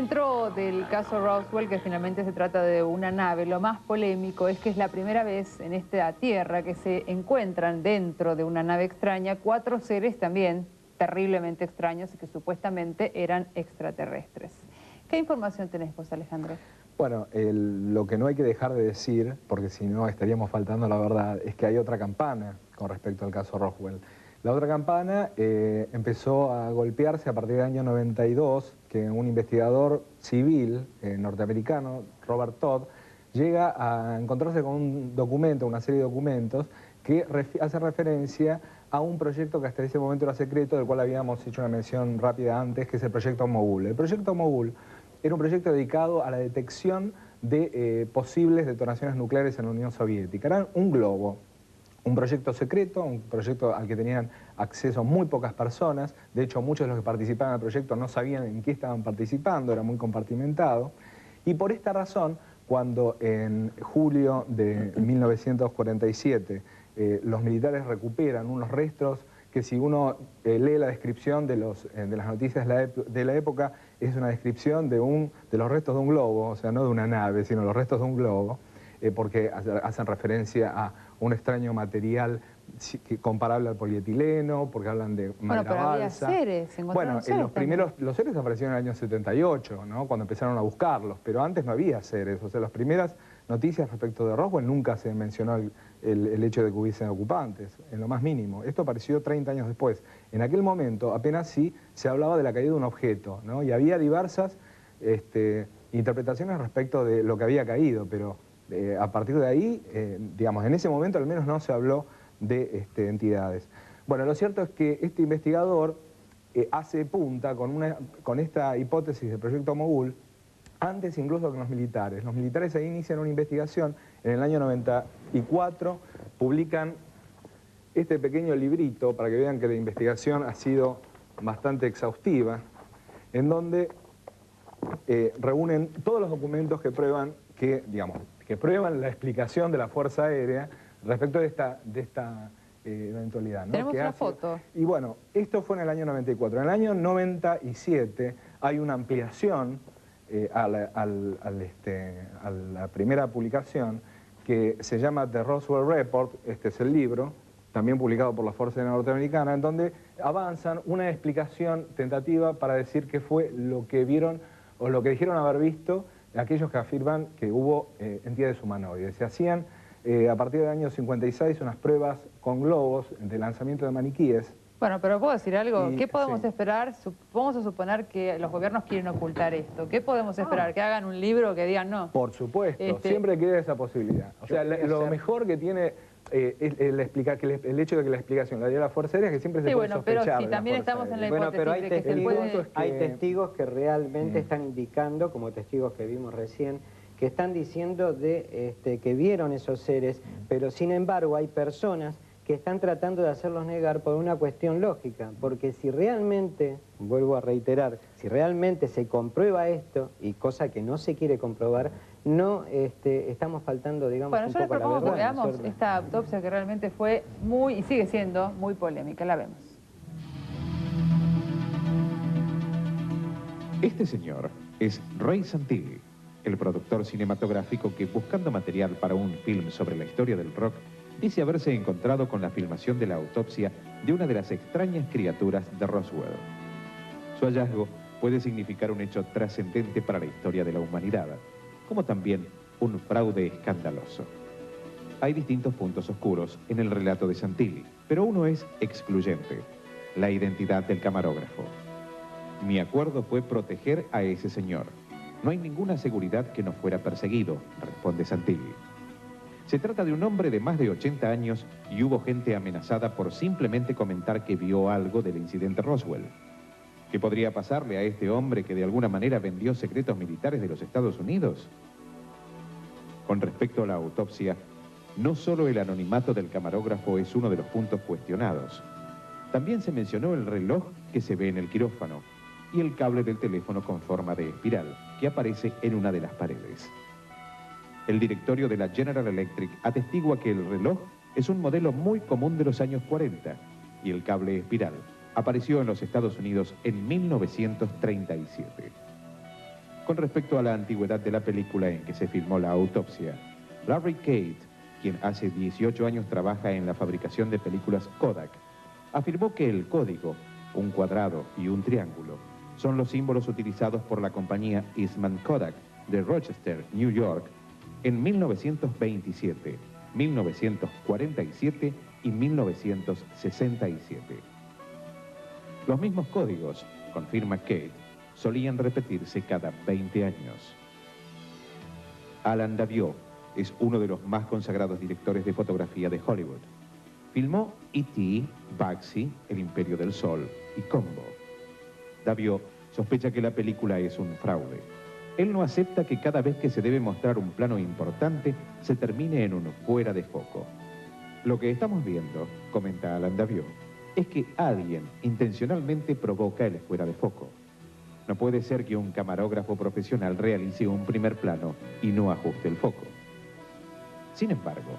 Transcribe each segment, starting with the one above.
Dentro del caso Roswell, que finalmente se trata de una nave, lo más polémico es que es la primera vez en esta tierra que se encuentran dentro de una nave extraña 4 seres también terriblemente extraños y que supuestamente eran extraterrestres. ¿Qué información tenés vos, Alejandro? Bueno, lo que no hay que dejar de decir, porque si no estaríamos faltando la verdad, es que hay otra campana con respecto al caso Roswell. La otra campana empezó a golpearse a partir del año 92, que un investigador civil norteamericano, Robert Todd, llega a encontrarse con un documento, una serie de documentos, que hace referencia a un proyecto que hasta ese momento era secreto, del cual habíamos hecho una mención rápida antes, que es el proyecto Mogul. El proyecto Mogul era un proyecto dedicado a la detección de posibles detonaciones nucleares en la Unión Soviética. Era un globo, un proyecto secreto, un proyecto al que tenían acceso muy pocas personas. De hecho, muchos de los que participaban en el proyecto no sabían en qué estaban participando, era muy compartimentado. Y por esta razón, cuando en julio de 1947 los militares recuperan unos restos que, si uno lee la descripción de las noticias de la época, es una descripción de los restos de un globo, o sea, no de una nave, sino los restos de un globo, porque hacen referencia a un extraño material comparable al polietileno, porque hablan de madera Pero había balsa. seres, Bueno, seres los seres aparecieron en el año 78, ¿no? Cuando empezaron a buscarlos, pero antes no había seres. O sea, las primeras noticias respecto de Roswell nunca se mencionó el hecho de que hubiesen ocupantes, en lo más mínimo. Esto apareció 30 años después. En aquel momento apenas sí se hablaba de la caída de un objeto, ¿no? Y había diversas interpretaciones respecto de lo que había caído, pero a partir de ahí, digamos, en ese momento al menos no se habló de entidades. Bueno, lo cierto es que este investigador hace punta con esta hipótesis del proyecto Mogul antes incluso que los militares. Los militares ahí inician una investigación. En el año 94 publican este pequeño librito para que vean que la investigación ha sido bastante exhaustiva, en donde reúnen todos los documentos que prueban que prueban la explicación de la Fuerza Aérea respecto de esta eventualidad, ¿no? Tenemos una foto. Y bueno, esto fue en el año 94. En el año 97 hay una ampliación a la primera publicación que se llama The Roswell Report. Este es el libro, también publicado por la Fuerza Aérea Norteamericana, en donde avanzan una explicación tentativa para decir qué fue lo que vieron o lo que dijeron haber visto aquellos que afirman que hubo entidades humanoides. Se hacían a partir del año 56 unas pruebas con globos de lanzamiento de maniquíes. Bueno, pero ¿puedo decir algo? ¿Qué podemos esperar? Vamos a suponer que los gobiernos quieren ocultar esto. ¿Qué podemos esperar? ¿Que hagan un libro que digan no? Por supuesto, siempre queda esa posibilidad. O sea, lo mejor que tiene el hecho de que la explicación la dio la Fuerza Aérea, que siempre se puede sospechar. Pero si también estamos en la hipótesis pero de que se puede... hay testigos que realmente están indicando, como testigos que vimos recién, que están diciendo que vieron esos seres, pero sin embargo hay personas que están tratando de hacerlos negar por una cuestión lógica, porque si realmente, vuelvo a reiterar, si realmente se comprueba esto, y cosa que no se quiere comprobar, no estamos faltando, digamos, un poco a la verdad. Bueno, yo les propongo que veamos esta autopsia que realmente fue muy, y sigue siendo, muy polémica. La vemos. Este señor es Ray Santilli, el productor cinematográfico que, buscando material para un film sobre la historia del rock, dice haberse encontrado con la filmación de la autopsia de una de las extrañas criaturas de Roswell. Su hallazgo puede significar un hecho trascendente para la historia de la humanidad, como también un fraude escandaloso. Hay distintos puntos oscuros en el relato de Santilli, pero uno es excluyente: la identidad del camarógrafo. Mi acuerdo fue proteger a ese señor. No hay ninguna seguridad que no fuera perseguido, responde Santilli. Se trata de un hombre de más de 80 años y hubo gente amenazada por simplemente comentar que vio algo del incidente Roswell. ¿Qué podría pasarle a este hombre que de alguna manera vendió secretos militares de los Estados Unidos? Con respecto a la autopsia, no solo el anonimato del camarógrafo es uno de los puntos cuestionados. También se mencionó el reloj que se ve en el quirófano y el cable del teléfono con forma de espiral que aparece en una de las paredes. El directorio de la General Electric atestigua que el reloj es un modelo muy común de los años 40 y el cable espiral apareció en los Estados Unidos en 1937. Con respecto a la antigüedad de la película en que se filmó la autopsia, Larry Cade, quien hace 18 años trabaja en la fabricación de películas Kodak, afirmó que el código, un cuadrado y un triángulo, son los símbolos utilizados por la compañía Eastman Kodak de Rochester, New York, en 1927, 1947 y 1967. Los mismos códigos, confirma Cade, solían repetirse cada 20 años. Alan Daviau es uno de los más consagrados directores de fotografía de Hollywood. Filmó E.T., Bugsy, El Imperio del Sol y Combo. Daviau sospecha que la película es un fraude. Él no acepta que cada vez que se debe mostrar un plano importante se termine en un fuera de foco. Lo que estamos viendo, comenta Alan Daviau, es que alguien intencionalmente provoca el fuera de foco. No puede ser que un camarógrafo profesional realice un primer plano y no ajuste el foco. Sin embargo,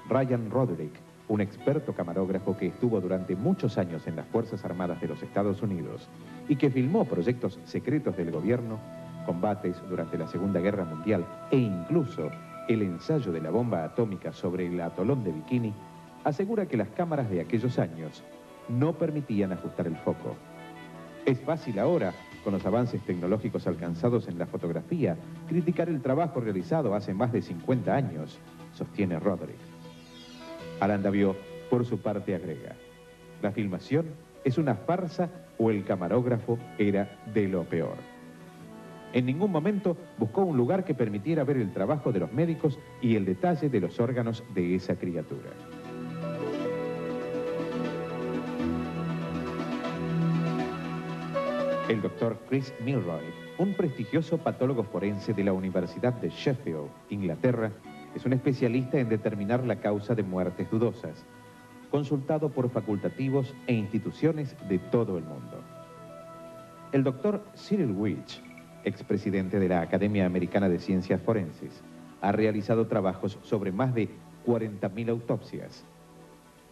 Ryan Roderick, un experto camarógrafo que estuvo durante muchos años en las Fuerzas Armadas de los Estados Unidos y que filmó proyectos secretos del gobierno, combates durante la Segunda Guerra Mundial e incluso el ensayo de la bomba atómica sobre el atolón de Bikini, asegura que las cámaras de aquellos años no permitían ajustar el foco. Es fácil ahora, con los avances tecnológicos alcanzados en la fotografía, criticar el trabajo realizado hace más de 50 años, sostiene Roderick. Alan Daviau, por su parte, agrega: la filmación es una farsa o el camarógrafo era de lo peor. En ningún momento buscó un lugar que permitiera ver el trabajo de los médicos y el detalle de los órganos de esa criatura. El doctor Chris Milroy, un prestigioso patólogo forense de la Universidad de Sheffield, Inglaterra, es un especialista en determinar la causa de muertes dudosas, consultado por facultativos e instituciones de todo el mundo. El doctor Cyril Witch, expresidente de la Academia Americana de Ciencias Forenses, ha realizado trabajos sobre más de 40.000 autopsias.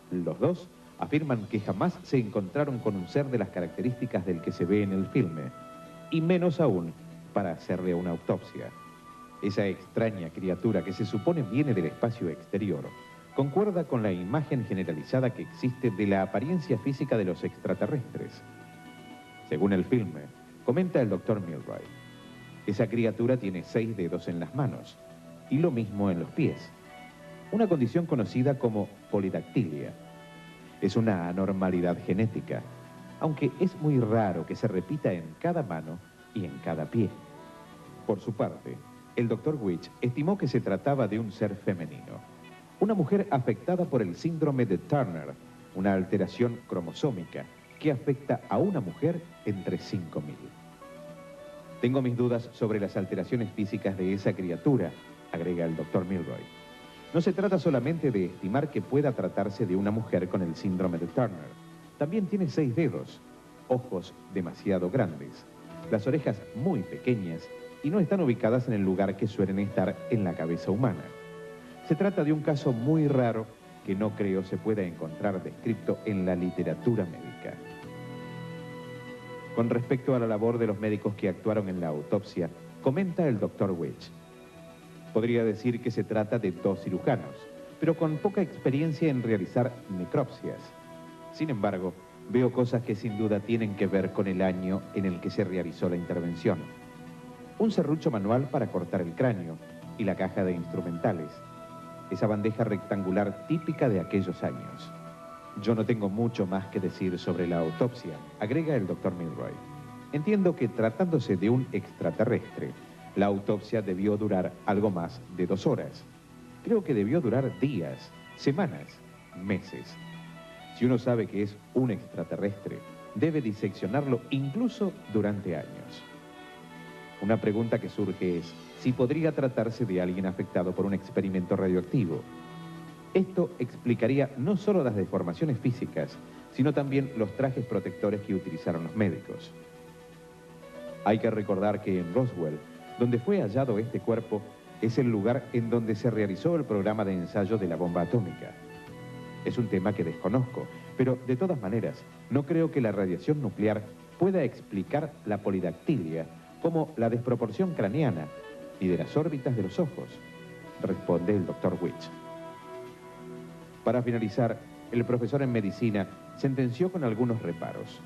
Los dos afirman que jamás se encontraron con un ser de las características del que se ve en el filme, y menos aún para hacerle una autopsia. Esa extraña criatura que se supone viene del espacio exterior concuerda con la imagen generalizada que existe de la apariencia física de los extraterrestres. Según el filme, comenta el doctor Milroy, esa criatura tiene 6 dedos en las manos y lo mismo en los pies, una condición conocida como polidactilia. Es una anormalidad genética, aunque es muy raro que se repita en cada mano y en cada pie. Por su parte, el doctor Witch estimó que se trataba de un ser femenino, una mujer afectada por el síndrome de Turner, una alteración cromosómica que afecta a una mujer entre 5.000. Tengo mis dudas sobre las alteraciones físicas de esa criatura, agrega el doctor Milroy. No se trata solamente de estimar que pueda tratarse de una mujer con el síndrome de Turner. También tiene 6 dedos, ojos demasiado grandes, las orejas muy pequeñas y no están ubicadas en el lugar que suelen estar en la cabeza humana. Se trata de un caso muy raro que no creo se pueda encontrar descrito en la literatura médica. Con respecto a la labor de los médicos que actuaron en la autopsia, comenta el doctor Witch. Podría decir que se trata de 2 cirujanos, pero con poca experiencia en realizar necropsias. Sin embargo, veo cosas que sin duda tienen que ver con el año en el que se realizó la intervención. Un serrucho manual para cortar el cráneo y la caja de instrumentales, esa bandeja rectangular típica de aquellos años. Yo no tengo mucho más que decir sobre la autopsia, agrega el doctor Milroy. Entiendo que tratándose de un extraterrestre, la autopsia debió durar algo más de 2 horas. Creo que debió durar días, semanas, meses. Si uno sabe que es un extraterrestre, debe diseccionarlo incluso durante años. Una pregunta que surge es si podría tratarse de alguien afectado por un experimento radioactivo. Esto explicaría no solo las deformaciones físicas, sino también los trajes protectores que utilizaron los médicos. Hay que recordar que en Roswell, donde fue hallado este cuerpo, es el lugar en donde se realizó el programa de ensayo de la bomba atómica. Es un tema que desconozco, pero de todas maneras, no creo que la radiación nuclear pueda explicar la polidactilia como la desproporción craneana y de las órbitas de los ojos, responde el Dr. Witch. Para finalizar, el profesor en medicina sentenció con algunos reparos.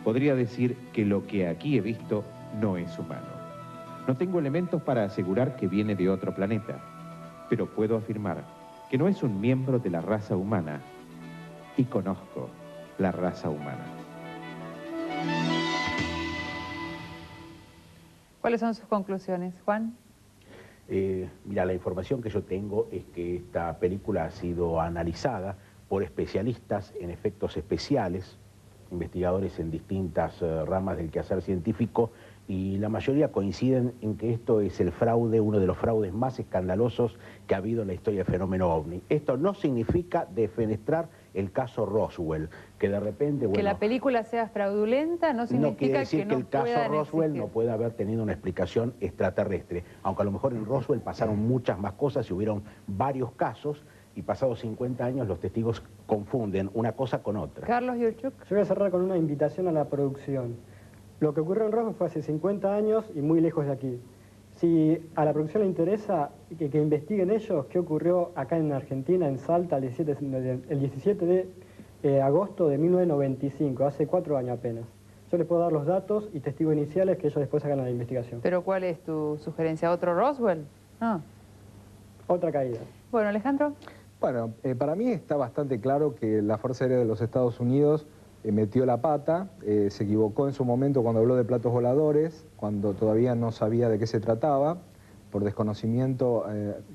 Podría decir que lo que aquí he visto no es humano. No tengo elementos para asegurar que viene de otro planeta, pero puedo afirmar que no es un miembro de la raza humana, y conozco la raza humana. ¿Cuáles son sus conclusiones, Juan? Mira, la información que yo tengo es que esta película ha sido analizada por especialistas en efectos especiales, investigadores en distintas ramas del quehacer científico, y la mayoría coinciden en que esto es el fraude, uno de los fraudes más escandalosos que ha habido en la historia del fenómeno OVNI. Esto no significa defenestrar el caso Roswell, que de repente... Que la película sea fraudulenta no significa no quiere decir que el caso Roswell existir. no pueda haber tenido una explicación extraterrestre, aunque a lo mejor en Roswell pasaron muchas más cosas y hubieron varios casos, y pasados 50 años los testigos confunden una cosa con otra. Carlos Yurchuk. Yo voy a cerrar con una invitación a la producción. Lo que ocurrió en Roswell fue hace 50 años y muy lejos de aquí. Si a la producción le interesa que investiguen ellos qué ocurrió acá en Argentina, en Salta, el 17 de agosto de 1995, hace 4 años apenas. Yo les puedo dar los datos y testigos iniciales que ellos después hagan la investigación. ¿Pero cuál es tu sugerencia? ¿Otro Roswell? No. Otra caída. Bueno, Alejandro. Bueno, para mí está bastante claro que la Fuerza Aérea de los Estados Unidos metió la pata, se equivocó en su momento cuando habló de platos voladores, cuando todavía no sabía de qué se trataba. Por desconocimiento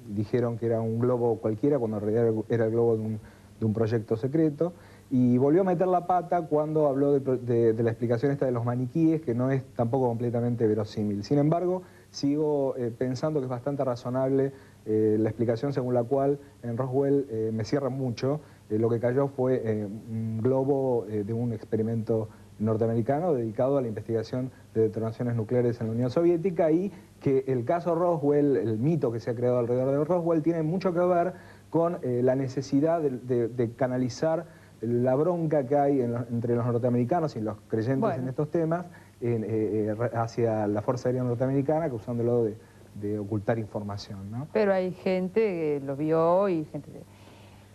dijeron que era un globo cualquiera, cuando en realidad era el globo de un proyecto secreto. Y volvió a meter la pata cuando habló de la explicación esta de los maniquíes, que no es tampoco completamente verosímil. Sin embargo, sigo pensando que es bastante razonable la explicación según la cual en Roswell me cierra mucho. Lo que cayó fue un globo de un experimento norteamericano dedicado a la investigación de detonaciones nucleares en la Unión Soviética, y que el caso Roswell, el mito que se ha creado alrededor de Roswell, tiene mucho que ver con la necesidad de canalizar la bronca que hay entre los norteamericanos y los creyentes en estos temas hacia la Fuerza Aérea Norteamericana, acusándolo de ocultar información, ¿no? Pero hay gente que lo vio y gente...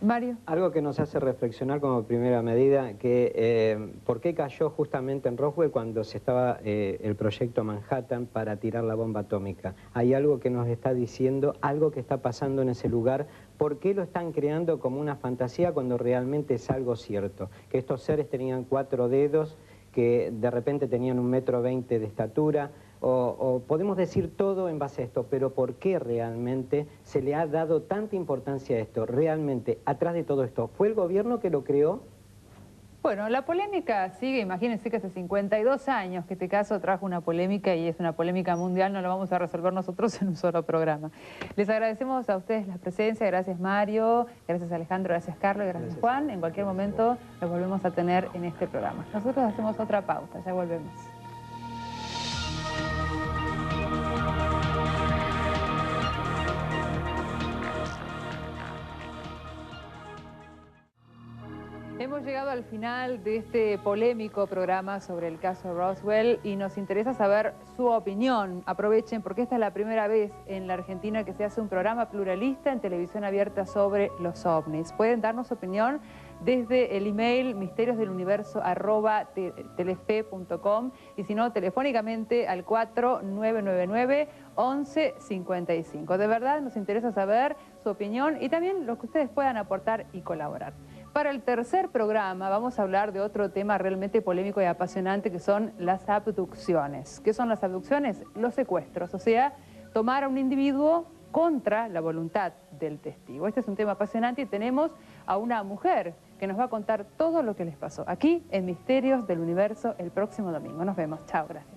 Mario. Algo que nos hace reflexionar como primera medida, que ¿por qué cayó justamente en Roswell cuando se estaba el proyecto Manhattan para tirar la bomba atómica? Hay algo que nos está diciendo, algo que está pasando en ese lugar. ¿Por qué lo están creando como una fantasía cuando realmente es algo cierto? Que estos seres tenían 4 dedos, que de repente tenían 1,20 m de estatura, o podemos decir todo en base a esto, pero ¿por qué realmente se le ha dado tanta importancia a esto? Realmente, atrás de todo esto, ¿fue el gobierno que lo creó? Bueno, la polémica sigue. Imagínense que hace 52 años que este caso trajo una polémica, y es una polémica mundial, no lo vamos a resolver nosotros en un solo programa. Les agradecemos a ustedes la presencia, gracias Mario, gracias Alejandro, gracias Carlos, gracias Juan. En cualquier momento los volvemos a tener en este programa. Nosotros hacemos otra pausa, ya volvemos. Hemos llegado al final de este polémico programa sobre el caso Roswell y nos interesa saber su opinión. Aprovechen porque esta es la primera vez en la Argentina que se hace un programa pluralista en televisión abierta sobre los ovnis. Pueden darnos opinión desde el email misteriosdeluniverso@telefe.com y si no, telefónicamente al 4999-1155. De verdad nos interesa saber su opinión y también lo que ustedes puedan aportar y colaborar. Para el tercer programa vamos a hablar de otro tema realmente polémico y apasionante, que son las abducciones. ¿Qué son las abducciones? Los secuestros, o sea, tomar a un individuo contra la voluntad del testigo. Este es un tema apasionante y tenemos a una mujer que nos va a contar todo lo que les pasó aquí en Misterios del Universo el próximo domingo. Nos vemos. Chao, gracias.